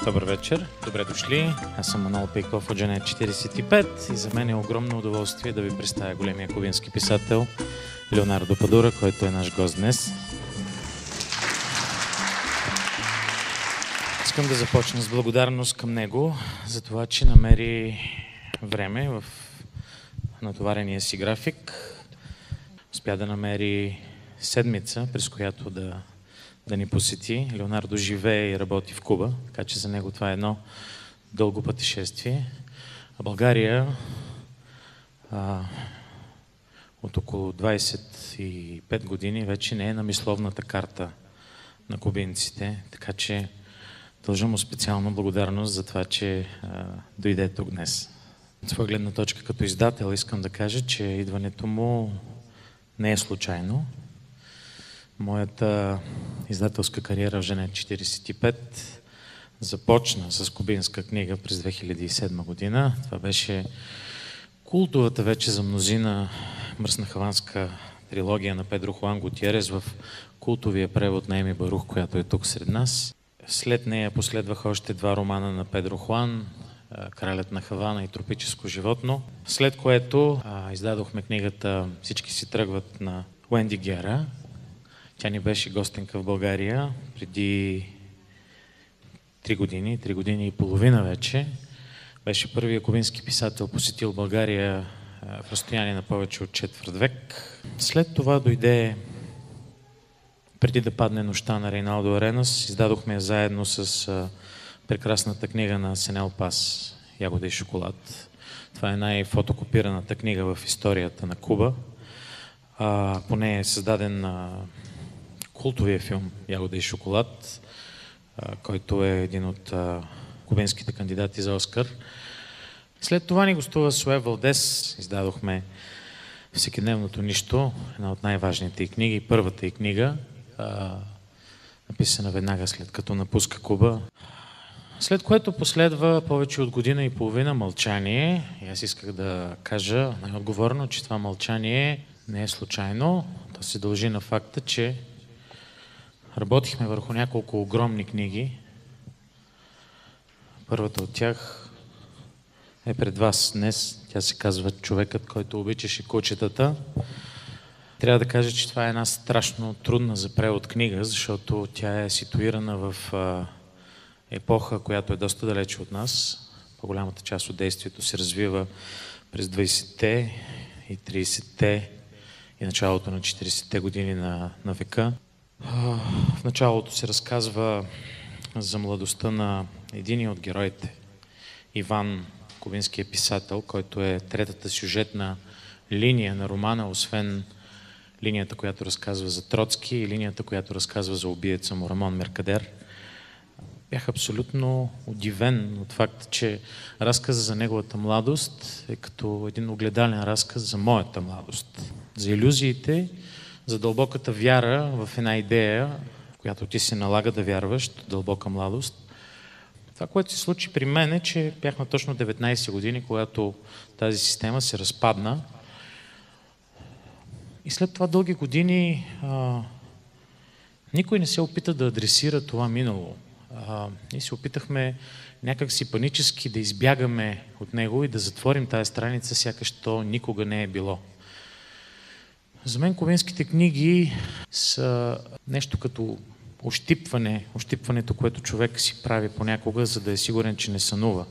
Добър вечер, добре дошли. Аз съм Манол Пейков от Женет 45 и за мен е огромно удоволствие да ви представя големия кубински писател Леонардо Падура, който е наш гост днес. Искам да започна с благодарност към него за това, че намери време в натоварения си график. Успя да намери седмица, през която да ни посети. Леонардо живее и работи в Куба, така че за него това е едно дълго пътешествие. А България от около 25 години вече не е на мисловната карта на кубинците, така че дължа му специална благодарност за това, че дойде тук днес. От своя гледна точка като издател искам да кажа, че идването му не е случайно. Моята издателска кариера в Женет 45 започна с кубинска книга през 2007 година. Това беше култовата вече за мнозина мръсна хаванска трилогия на Педро Хуан Гутиерес в култовия превод на Еми Барух, която е тук сред нас. След нея последваха още два романа на Педро Хуан, Кралят на Хавана и Тропическо животно, след което издадохме книгата Всички си тръгват на Уенди Гера. Тя ни беше гостенка в България преди 3 години и половина вече. Беше първият кубински писател, посетил България в разстояние на повече от четвърт век. След това дойде, преди да падне нощта на Рейналдо Аренас, издадохме я заедно с прекрасната книга на Сенел Пас «Ягода и шоколад». Това е най-фотокопираната книга в историята на Куба. По нея е създаден култовия филм «Ягода и шоколад», който е един от кубинските кандидати за Оскар. След това ни гостува Суе Валдес. Издадохме Всекидневното нищо, една от най-важните й книги, първата й книга, написана веднага след като напуска Куба. След което последва повече от година и половина мълчание. И аз исках да кажа най-отговорно, че това мълчание не е случайно. То се дължи на факта, че работихме върху няколко огромни книги. Първата от тях е пред вас днес. Тя се казва «Човекът, който обичаше кучетата». Трябва да кажа, че това е една страшно трудна за превод книга, защото тя е ситуирана в епоха, която е доста далече от нас. По-голямата част от действието се развива през 20-те и 30-те и началото на 40-те години на века. В началото се разказва за младостта на един от героите, Иван, кубинския писател, който е третата сюжетна линия на романа, освен линията, която разказва за Троцки и линията, която разказва за убиеца му Рамон Меркадер. Бях абсолютно удивен от факта, че разказа за неговата младост е като един огледален разказ за моята младост. За илюзиите, за дълбоката вяра в една идея, в която ти се налага да вярваш, дълбока младост. Това, което се случи при мен е, че бях на точно 19 години, когато тази система се разпадна. И след това дълги години никой не се опита да адресира това минало. Ние се опитахме някак си панически да избягаме от него и да затворим тази страница, сякаш то никога не е било. За мен кубинските книги са нещо като ощипването, което човек си прави понякога, за да е сигурен, че не сънува.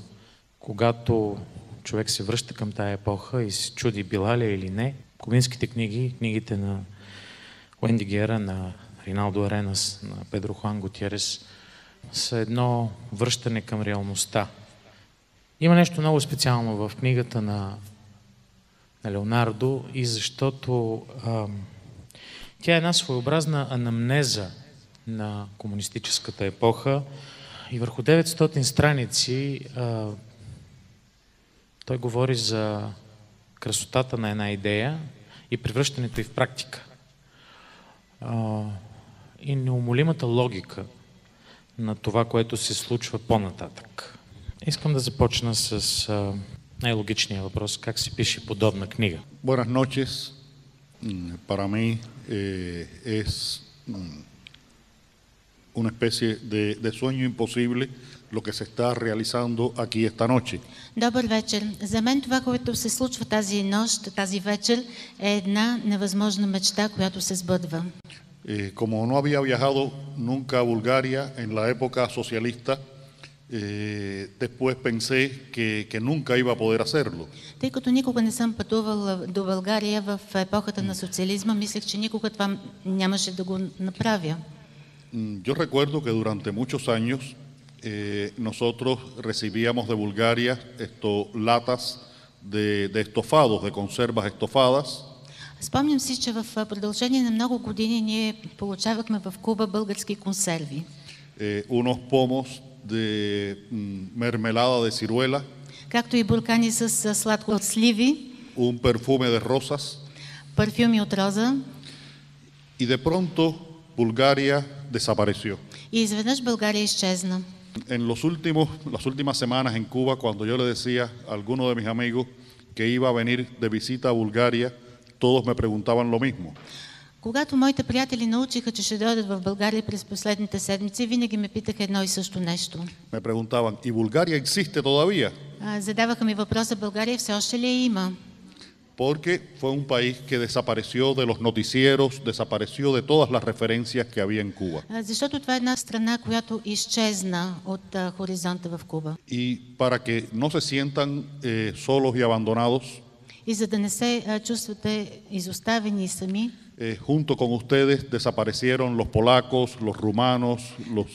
Когато човек се връща към тая епоха и се чуди била ли или не, кубинските книги, книгите на Уенди Гера, на Рейналдо Аренас, на Педро Хуан Гутиерес, са едно връщане към реалността. Има нещо много специално в книгата на Леонардо и защото тя е една своеобразна анамнеза на комунистическата епоха и върху 900 страници той говори за красотата на една идея и превръщането й в практика. И неумолимата логика на това, което се случва по-нататък. Искам да започна с най-логичния въпрос. Как се пише подобна книга? Buenas noches. Para mí es una especie de sueño imposible lo que se está realizando aquí esta noche. Добър вечер. За мен това, което се случва тази нощ, тази вечер, е една невъзможна мечта, която се сбъдва. Como no había viajado nunca a Bulgaria en la época socialista, después pensé que nunca iba a poder hacerlo. Тъй като никога не съм пътувал до България в епохата на социализма, мислех, че никога това нямаше да го направя. Yo recuerdo que durante muchos años nosotros recibíamos de Bulgaria latas de estofados, de conservas estofadas. Спомням си, че в продължение на много години ние получавахме в Куба български консерви. Unos pomos de mermelada de ciruela. Както и буркани с сладко от сливи. Un perfume de rosas. Парфюми от роза. Y de pronto Bulgaria desapareció. И изведнъж България изчезна. En las últimas semanas en Cuba, cuando yo le decía a alguno de mis amigos que iba a venir de visita a Bulgaria, todos me preguntaban lo mismo. Когато моите приятели научиха, че ще дойдат в България през последните седмици, винаги ме питаха едно и също нещо. Me preguntaban, ¿y Bulgaria existe todavía? Задаваха ми въпроса, България все още ли я има? Porque fue un país que desapareció de los noticieros, desapareció de todas las referencias que había en Cuba. Защото това е една страна, която изчезна от хоризонта в Куба. Y para que no se sientan solos y abandonados, и за да не се чувствате изоставени и сами, junto con ustedes desaparecieron los polacos, los rumanos, los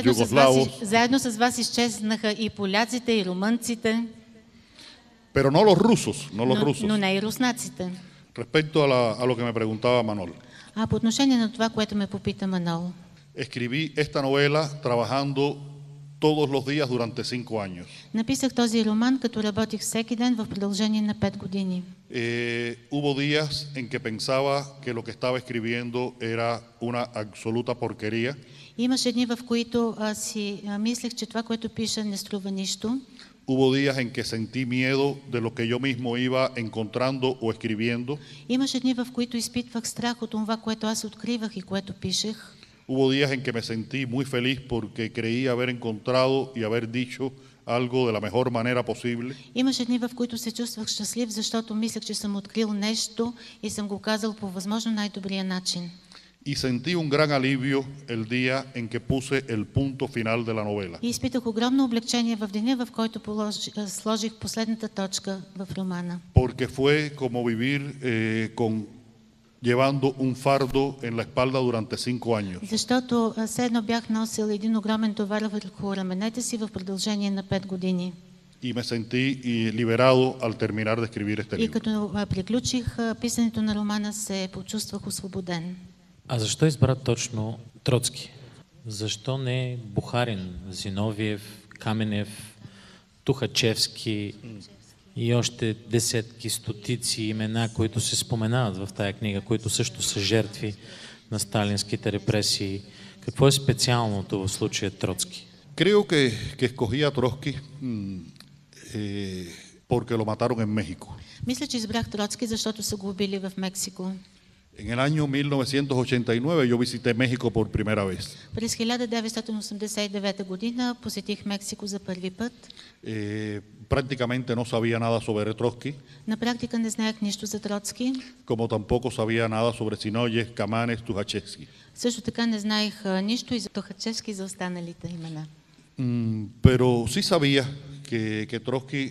yugoslavos. Заедно с вас изчезнаха и поляците, и румънците. Pero no los rusos, no los rusos. Но не и руснаците. Respecto a lo que me preguntaba Manol. По отношение на това, което ме попита Манол. Escribí esta novela trabajando todos los días durante 5 años. Написах този роман, като работих всеки ден в продължение на 5 години. Hubo días en que pensaba que lo que estaba escribiendo era una absoluta porquería. Имаше дни, в които си мислех, че това, което пиша, не струва нищо. Hubo días en que sentí miedo de lo que yo mismo iba encontrando o escribiendo. Имаше дни, в които изпитвах страх от това, което аз откривах и което пишех. Hubo días en que me sentí muy feliz porque creí haber encontrado y haber dicho algo de la mejor manera posible. Имаше дни, в които се чувствах щастлив, защото мислех, че съм открил нещо и съм го казал по възможно най-добрия начин. Y sentí un gran alivio el día en que puse el punto final de la novela. И изпитах огромно облегчение в деня, в който сложих последната точка в романа. Porque fue como vivir llevando un fardo en la espalda durante 5 años. Защото все едно бях носил един огромен товар върху раменете си в продължение на 5 години. Y me sentí liberado al terminar de escribir este libro. И като приключих писането на романа, се почувствах освободен. А защо избра точно Троцки? Защо не Бухарин, Зиновиев, Каменев, Тухачевски и още десетки, стотици имена, които се споменават в тая книга, които също са жертви на сталинските репресии? Какво е специалното в случая Троцки? Creo que escogí a Trotsky porque lo mataron en México. Мисля, че избрах Троцки, защото са го убили в Мексико. En el año 1989 yo visité México por primera vez. През 1989 година посетих Мексико за първи път. Prácticamente no sabía nada sobre Trotsky. На практика не знаех нищо за Троцки. Como tampoco sabía nada sobre Zinoviev, Kamenev, Тухачевски. Също така не знаех нищо и за Тухачевски, за останалите имена. Pero sí sabía que Trotsky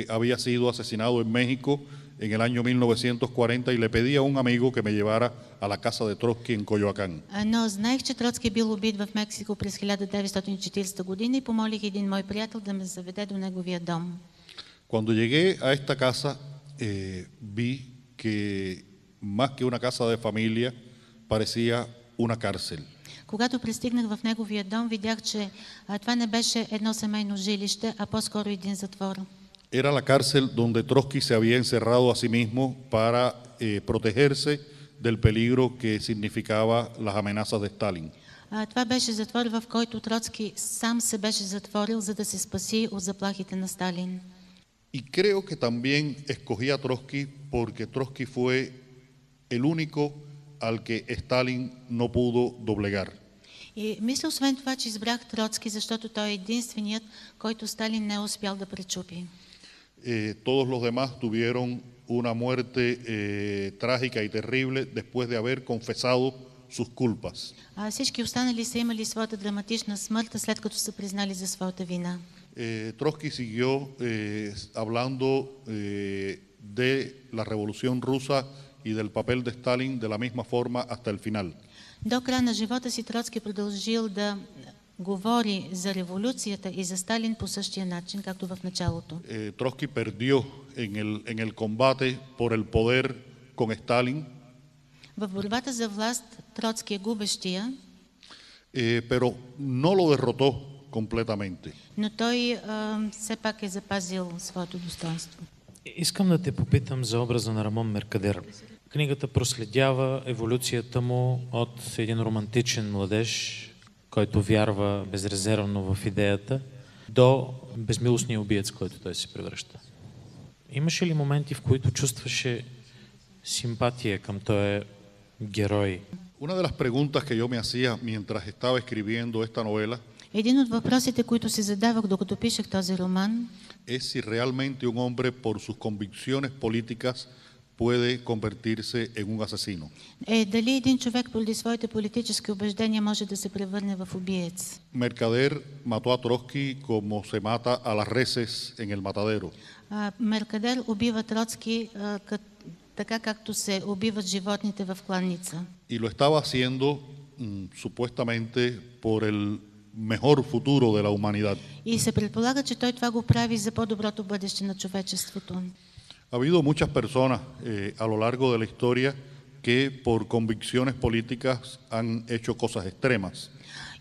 había sido asesinado en México en el año 1940 y le pedí a un amigo que me llevara a la casa de Trotsky en Coyoacán. Но знаех, че Троцки бил убит в Мексико през 1940 година и помолих един мой приятел да ме заведе до неговия дом. Cuando llegué a esta casa vi que más que una casa de familia parecía una cárcel. Когато пристигнах в неговия дом, видях, че това не беше едно семейно жилище, а по-скоро един затвор. Era la cárcel donde Trotsky se había encerrado a sí mismo para protegerse del peligro que significaba las amenazas de Stalin. Това беше затвор, в който Троцки сам се беше затворил, за да се спаси от заплахите на Сталин. Y creo que también escogí a Trotsky porque Trotsky fue el único al que Stalin no pudo doblegar. И мисля освен това, че избрах Троцки, защото той е единственият, който Сталин не е успял да пречупи. Todos los demás tuvieron una muerte trágica y terrible después de haber confesado sus culpas. Всички останали са имали своята драматична смърт, след като са признали за своята вина. Trotsky siguió hablando de la revolución rusa y del papel de Stalin de la misma forma hasta el final. До края на живота си Троцки продължил да говори за революцията и за Сталин по същия начин, както в началото. Trotsky perdió en el combate por el poder con Stalin. В борбата за власт Троцки е губещия, pero no lo derrotó completamente. но той все пак е запазил своето достоинство. Искам да те попитам за образа на Рамон Меркадер. Книгата проследява еволюцията му от един романтичен младеж, който вярва безрезервно в идеята, до безмилостния убиец, който той се превръща. Имаше ли моменти, в които чувстваше симпатия към този герой? Una de las preguntas que yo me hacía mientras estaba escribiendo esta novela Един от въпросите, които си задавах, докато пишех този роман, es si realmente un hombre por sus convicciones políticas puede convertirse en un asesino. е дали един човек поради своите политически убеждения може да се превърне в убиец. Mercader mató a Trotsky como se mata a las reses en el matadero. Меркадер убива Троцки така, както се убиват животните в кланница. Y lo estaba haciendo supuestamente por el mejor futuro de la humanidad. И се предполага, че той това го прави за по-доброто бъдеще на човечеството. Ha habido muchas personas a lo largo de la historia que por convicciones políticas han hecho cosas extremas.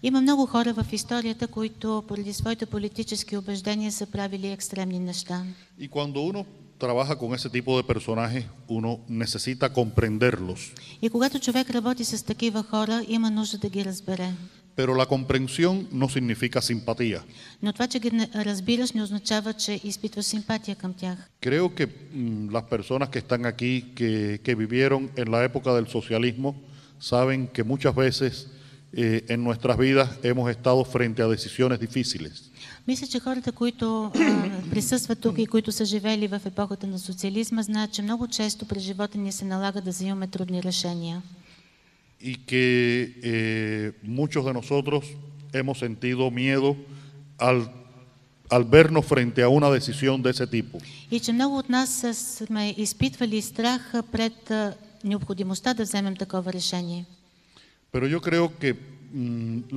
Има много хора в историята, които поради своите политически убеждения са правили екстремни неща. Y cuando uno trabaja con ese tipo de personajes, uno necesita comprenderlos. И когато човек работи с такива хора, има нужда да ги разбере. Pero la comprensión no significa simpatía. Но това, че ги разбираш, не означава, че изпитваш симпатия към тях. Creo que las personas que están aquí, que vivieron en la época del socialismo, saben que muchas veces en nuestras vidas hemos estado frente a decisiones difíciles. Мисля, че хората, които присъстват тук и които са живели в епохата на социализма, знаят, че много често през живота ни се налага да взимаме трудни решения. Y que muchos de nosotros hemos sentido miedo al vernos frente a una decisión de ese tipo. И че много от нас сме изпитвали страх пред необходимостта да вземем такова решение. Pero yo creo que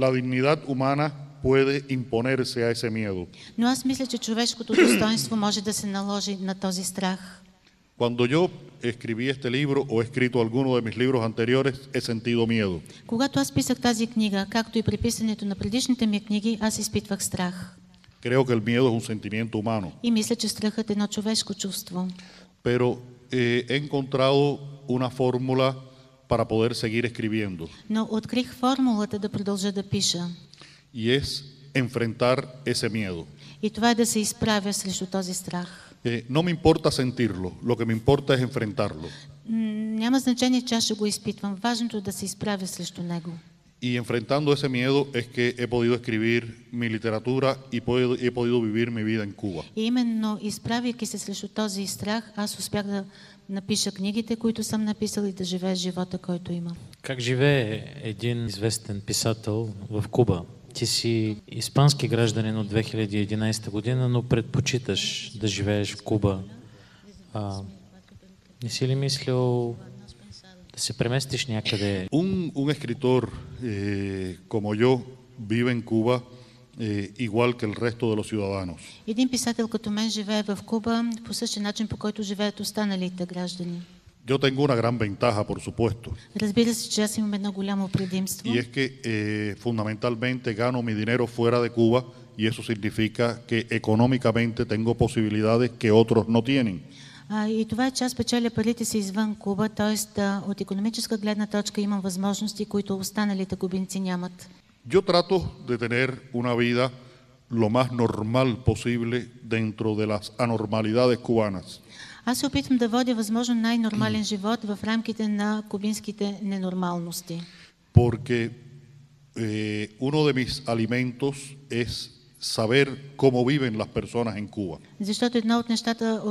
la dignidad humana puede imponerse a ese miedo. Но аз мисля, че човешкото достоинство може да се наложи на този страх. Cuando yo escribí este libro o he escrito alguno de mis libros anteriores, he sentido miedo. Когато аз писах тази книга, както и при писането на предишните ми книги, аз изпитвах страх. Creo que el miedo es un sentimiento humano. И мисля, че страхът е едно човешко чувство. Pero he encontrado una fórmula para poder seguir escribiendo. Но открих формулата да продължа да пиша. Y es enfrentar ese miedo. И това е да се изправя срещу този страх. No me importa sentirlo, lo que me importa es enfrentarlo. Няма значение, че аз ще го изпитвам. Важното е да се изправя срещу него. Y enfrentando ese miedo es que he podido escribir mi literatura y he podido vivir mi vida en Cuba. И именно изправяйки се срещу този страх, аз успях да напиша книгите, които съм написал и да живея живота, който имам. Как живее един известен писател в Куба? Ти си испански гражданин от 2011 година, но предпочиташ да живееш в Куба. Не си ли мислил да се преместиш някъде? Un escritor como yo vive en Cuba igual que el resto de los ciudadanos. Един писател като мен живее в Куба по същия начин, по който живеят останалите граждани. Yo tengo una gran ventaja, por supuesto. Разбира се, че аз имам едно голямо предимство. Y es que fundamentalmente gano mi dinero fuera de Cuba y eso significa que económicamente tengo posibilidades que otros no tienen. И това е, че аз печеля парите си извън Куба, т.е. от икономическа гледна точка имам възможности, които останалите кубинци нямат. Yo trato de tener una vida lo más normal posible dentro de las anormalidades cubanas. Аз се опитвам да водя възможно най-нормален живот в рамките на кубинските ненормалности. Porque uno de mis alimentos es saber cómo viven las personas en Cuba. Защото едно от нещата,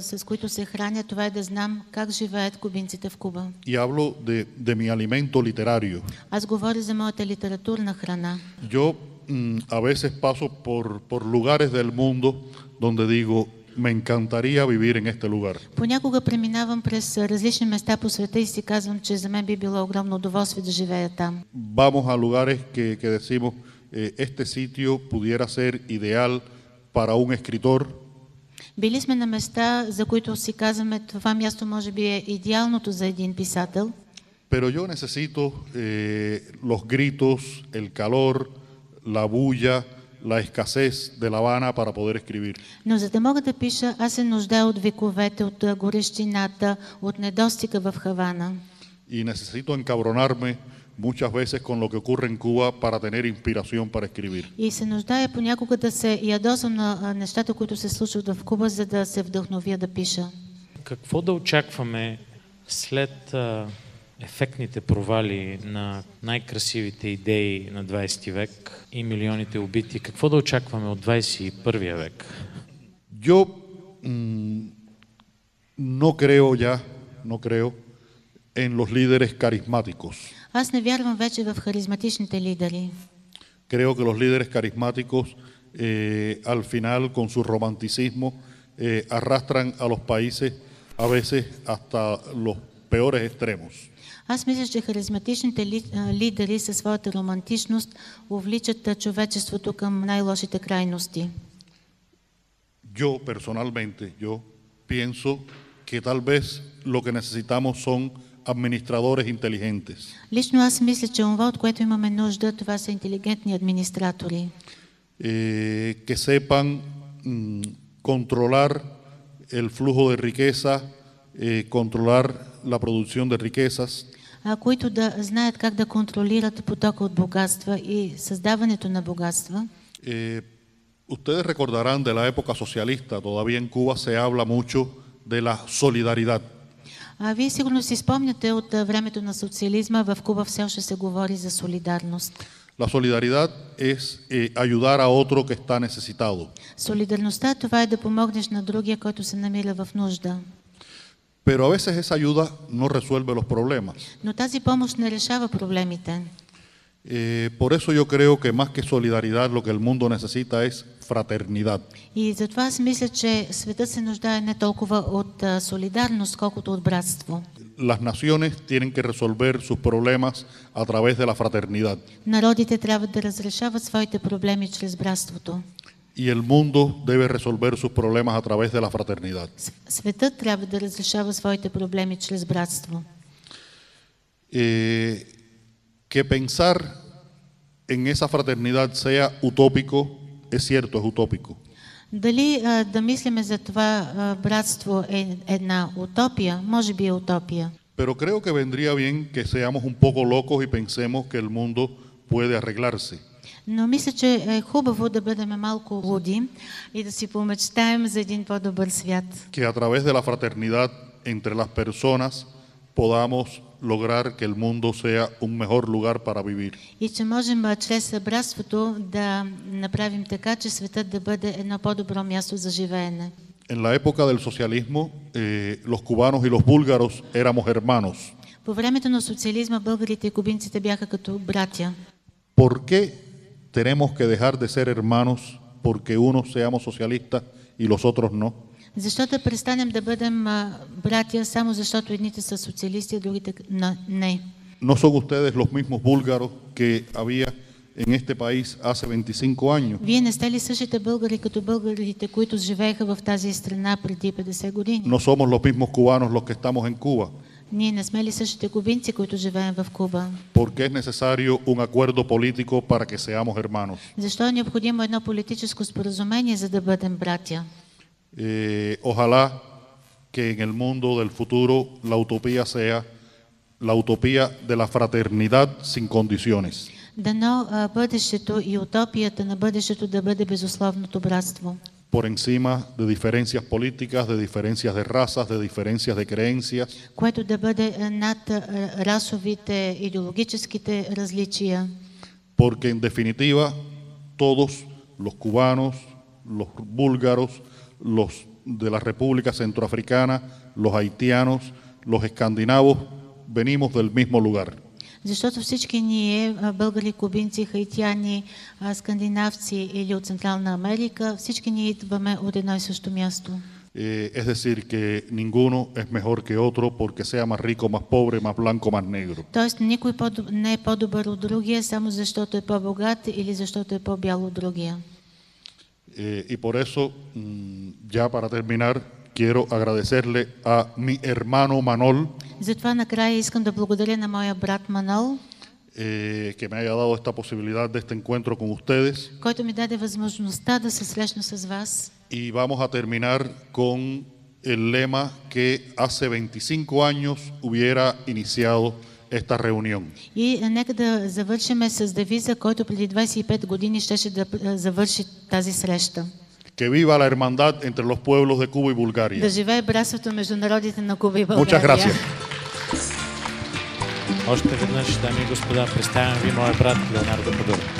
с които се храня, това е да знам как живеят кубинците в Куба. Y hablo de mi alimento literario. Аз говоря за моята литературна храна. Yo a veces paso por lugares del mundo donde digo, me encantaría vivir en este lugar. Понякога преминавам през различни места по света и си казвам, че за мен би било огромно удоволствие да живея там. Vamos a lugares que decimos, este sitio pudiera ser ideal para un escritor. Били сме на места, за които си казваме, това място може би е идеалното за един писател. Pero yo necesito los gritos, el calor, la bulla, la escasez de La Habana para poder escribir. Но за да мога да пиша, аз се нуждая от вековете, от горещината, от недостига в Хавана. Y necesito encabronarme muchas veces con lo que ocurre en Cuba para tener inspiración para escribir. И се нуждая понякога да се ядосам на нещата, които се случват в Куба, за да се вдъхновя да пиша. Какво да очакваме след ефектните провали на най-красивите идеи на 20 век и милионите убити? Какво да очакваме от 21 век? Yo no creo en los líderes carismáticos. Аз не вярвам вече в харизматичните лидери. Creo que los líderes carismáticos al final con su romanticismo arrastran a los países a veces hasta los peores extremos. Аз мисля, че харизматичните лидери със своята романтичност увличат човечеството към най-лошите крайности. Yo personalmente, yo pienso que tal vez lo que necesitamos son administradores inteligentes. Лично аз мисля, че това, от което имаме нужда, това са интелигентни администратори. Que sepan controlar el flujo de riqueza, controlar la producción de riquezas. Които да знаят как да контролират потока от богатства и създаването на богатства. Ustedes recordarán de la época socialista, todavía en Cuba se habla mucho de la solidaridad. Вие сигурно си спомняте от времето на социализма, в Куба все още се говори за солидарност. La solidaridad es ayudar a otro que está necesitado. Солидарността, това е да помогнеш на другия, който се намира в нужда. Pero a veces esa ayuda no resuelve los problemas. Но тази помощ не решава проблемите. Por eso yo creo que más que solidaridad lo que el mundo necesita es fraternidad. И затова аз мисля, че светът се нуждае не толкова от солидарност, колкото от братство. Las naciones tienen que resolver sus problemas a través de la fraternidad. Народите трябва да разрешават своите проблеми чрез братството. Y el mundo debe resolver sus problemas a través de la fraternidad. Светът трябва да разрешава своите проблеми чрез братство. Que pensar en esa fraternidad sea utópico, es cierto, es utópico. Дали да мислиме за това братство е една утопия? Може би е утопия. Pero creo que vendría bien que seamos un poco locos y pensemos que el mundo puede arreglarse. Но мисля, че е хубаво да бъдем малко луди и да си помечтаем за един по-добър свят. Que a través de la fraternidad entre las personas podamos lograr que el mundo sea un mejor lugar para vivir. И че можем чрез братството да направим така, че светът да бъде едно по-добро място за живеене. En la época del socialismo, los cubanos y los búlgaros éramos hermanos. По времето на социализма българите и кубинците бяха като братя. ¿Por qué tenemos que dejar de ser hermanos porque unos seamos socialistas y los otros no? Защо да престанем да бъдем братя, само защото едните са социалисти, а другите не? ¿No son ustedes los mismos búlgaros que había en este país hace 25 años? Вие не сте ли същите българи като българите, които живееха в тази страна преди 50 години? ¿No somos los mismos cubanos los que estamos en Cuba? Ние не сме ли същите кубинци, които живеем в Куба? ¿Por qué es necesario un acuerdo político para que seamos hermanos? Защо е необходимо едно политическо споразумение, за да бъдем братя? Ojalá que en el mundo del futuro la utopía sea la utopía de la fraternidad sin condiciones. Дано бъдещето и утопията на бъдещето да бъде безусловното братство. Por encima de diferencias políticas, de diferencias de razas, de diferencias de creencias. Което да бъде над расовите, идеологическите различия. porque en definitiva todos los cubanos, los búlgaros, los de la República Centroafricana, los haitianos, los escandinavos, venimos del mismo lugar. Защото всички ние, българи, кубинци, хаитяни, скандинавци или от Централна Америка, всички ние идваме от едно и също място. Es decir, que ninguno es mejor que otro porque sea más rico, más pobre, más blanco, más negro. Тоест никой не е по-добър от другия, само защото е по-богат или защото е по-бял от другия. Y por eso, ya para terminar, quiero agradecerle a mi hermano Manol, Затова накрая искам да благодаря на моя брат Манол, que me haya dado esta posibilidad de este encuentro con ustedes. който ми даде възможността да се срещна с вас. Y vamos a terminar con el lema que hace 25 años hubiera iniciado esta reunión. И нека да завършим с девиза, който преди 25 години щеше да завърши тази среща. Que viva la hermandad entre los pueblos de Cuba y Bulgaria. Да живее братството между народите на Куба и България. Muchas gracias. Още веднъж, дами и господа, представям ви моя брат Леонардо Падура.